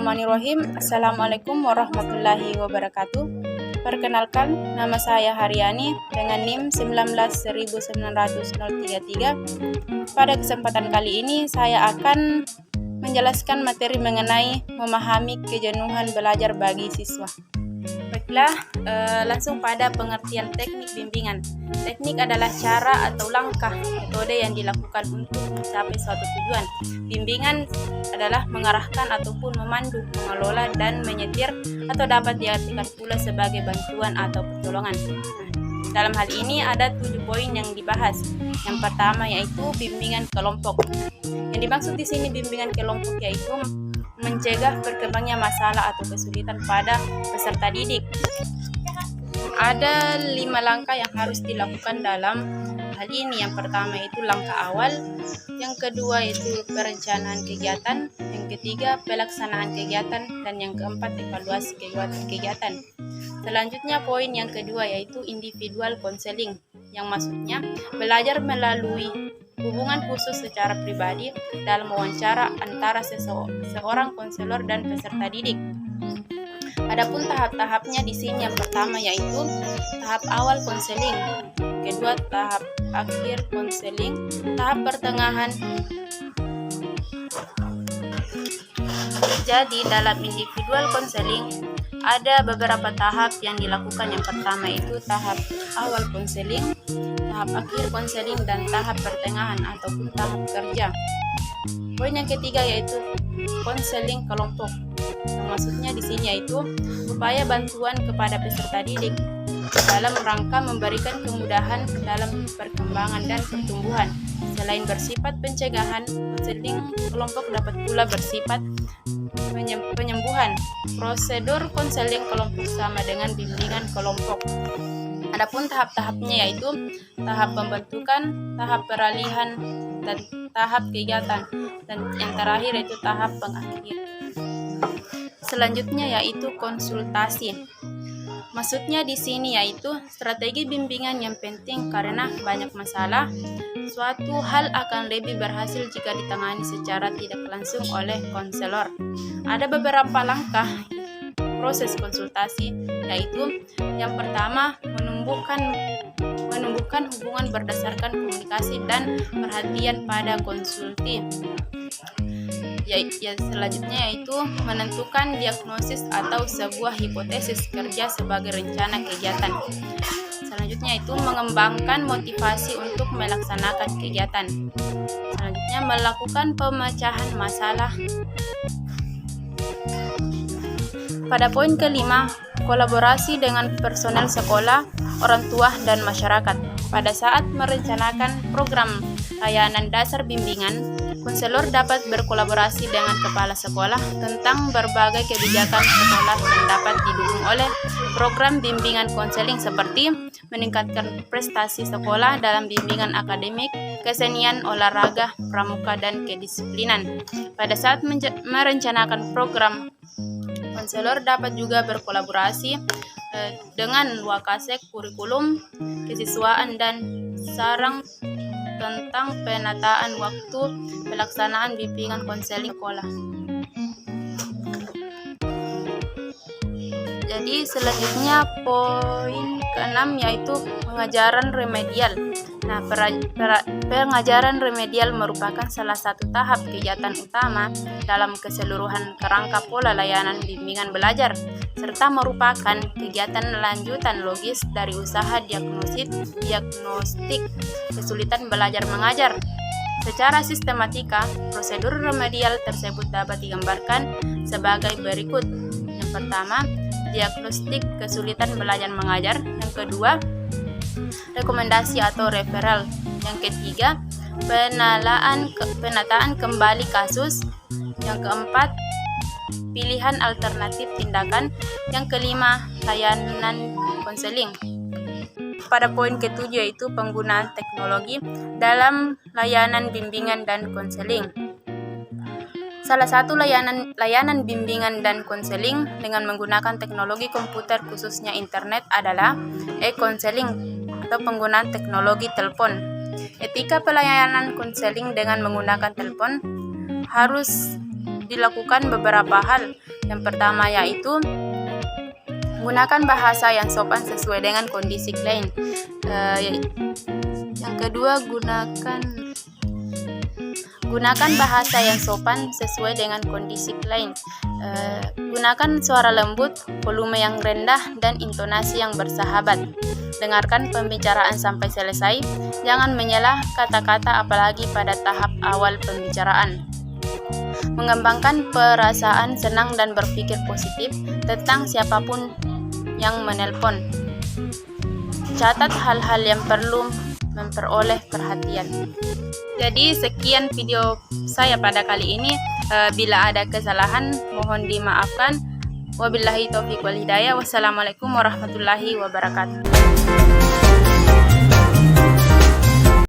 Bismillahirrahmanirrahim. Assalamualaikum warahmatullahi wabarakatuh. Perkenalkan, nama saya Haryani dengan NIM 19.933. Pada kesempatan kali ini saya akan menjelaskan materi mengenai memahami kejenuhan belajar bagi siswa. Baiklah, langsung pada pengertian teknik bimbingan. Teknik adalah cara atau langkah metode yang dilakukan untuk mencapai suatu tujuan. Bimbingan adalah mengarahkan ataupun memandu, mengelola, dan menyetir, atau dapat diartikan pula sebagai bantuan atau pertolongan. Dalam hal ini ada 7 poin yang dibahas. Yang pertama yaitu bimbingan kelompok. Yang dimaksud di sini bimbingan kelompok yaitu mencegah berkembangnya masalah atau kesulitan pada peserta didik. Ada 5 langkah yang harus dilakukan dalam hal ini. Yang pertama itu langkah awal, yang kedua itu perencanaan kegiatan, yang ketiga pelaksanaan kegiatan, dan yang keempat evaluasi kegiatan. Selanjutnya poin yang kedua yaitu individual counseling, yang maksudnya belajar melalui hubungan khusus secara pribadi dalam wawancara antara seorang konselor dan peserta didik. Adapun tahap-tahapnya di sini, yang pertama yaitu tahap awal konseling, kedua tahap akhir konseling, tahap pertengahan. Jadi dalam individual konseling ada beberapa tahap yang dilakukan. Yang pertama itu tahap awal konseling, tahap akhir konseling, dan tahap pertengahan ataupun tahap kerja. Poin yang ketiga yaitu konseling kelompok. Maksudnya di sini yaitu upaya bantuan kepada peserta didik dalam rangka memberikan kemudahan dalam perkembangan dan pertumbuhan. Selain bersifat pencegahan, konseling kelompok dapat pula bersifat penyembuhan. Prosedur konseling kelompok sama dengan bimbingan kelompok. Adapun tahap-tahapnya yaitu tahap pembentukan, tahap peralihan, dan tahap kegiatan, dan yang terakhir yaitu tahap pengakhir. Selanjutnya yaitu konsultasi. Maksudnya di sini yaitu strategi bimbingan yang penting karena banyak masalah. Suatu hal akan lebih berhasil jika ditangani secara tidak langsung oleh konselor. Ada beberapa langkah proses konsultasi, yaitu yang pertama menumbuhkan hubungan berdasarkan komunikasi dan perhatian pada konsulti. Selanjutnya yaitu menentukan diagnosis atau sebuah hipotesis kerja sebagai rencana kegiatan. Selanjutnya itu mengembangkan motivasi untuk melaksanakan kegiatan. Selanjutnya melakukan pemecahan masalah. Pada poin kelima, kolaborasi dengan personel sekolah, orang tua, dan masyarakat. Pada saat merencanakan program layanan dasar bimbingan, konselor dapat berkolaborasi dengan kepala sekolah tentang berbagai kebijakan sekolah yang dapat didukung oleh program bimbingan konseling seperti meningkatkan prestasi sekolah dalam bimbingan akademik, kesenian, olahraga, pramuka, dan kedisiplinan. Pada saat merencanakan program, konselor dapat juga berkolaborasi dengan Wakasek kurikulum, kesiswaan, dan sarang tentang penataan waktu pelaksanaan bimbingan konseling sekolah. Jadi selanjutnya poin ke-6 yaitu pengajaran remedial. Nah, pengajaran remedial merupakan salah satu tahap kegiatan utama dalam keseluruhan kerangka pola layanan bimbingan belajar, serta merupakan kegiatan lanjutan logis dari usaha diagnostik kesulitan belajar mengajar. Secara sistematika, prosedur remedial tersebut dapat digambarkan sebagai berikut. Yang pertama, diagnostik kesulitan belajar mengajar. Yang kedua, rekomendasi atau referral. Yang ketiga, penataan kembali kasus. Yang keempat, pilihan alternatif tindakan. Yang kelima, layanan konseling. Pada poin ke-7 yaitu penggunaan teknologi dalam layanan bimbingan dan konseling. Salah satu layanan bimbingan dan konseling dengan menggunakan teknologi komputer khususnya internet adalah e-konseling atau penggunaan teknologi telepon. Etika pelayanan konseling dengan menggunakan telepon harus dilakukan beberapa hal. Yang pertama yaitu gunakan bahasa yang sopan sesuai dengan kondisi klien. Yang kedua, gunakan bahasa yang sopan sesuai dengan kondisi klien. Gunakan suara lembut, volume yang rendah, dan intonasi yang bersahabat. Dengarkan pembicaraan sampai selesai. Jangan menyela kata-kata apalagi pada tahap awal pembicaraan. Mengembangkan perasaan senang dan berpikir positif tentang siapapun yang menelpon. Catat hal-hal yang perlu memperoleh perhatian. Jadi sekian video saya pada kali ini. Bila ada kesalahan mohon dimaafkan. Wabillahi taufiq wal hidayah. Wassalamualaikum warahmatullahi wabarakatuh.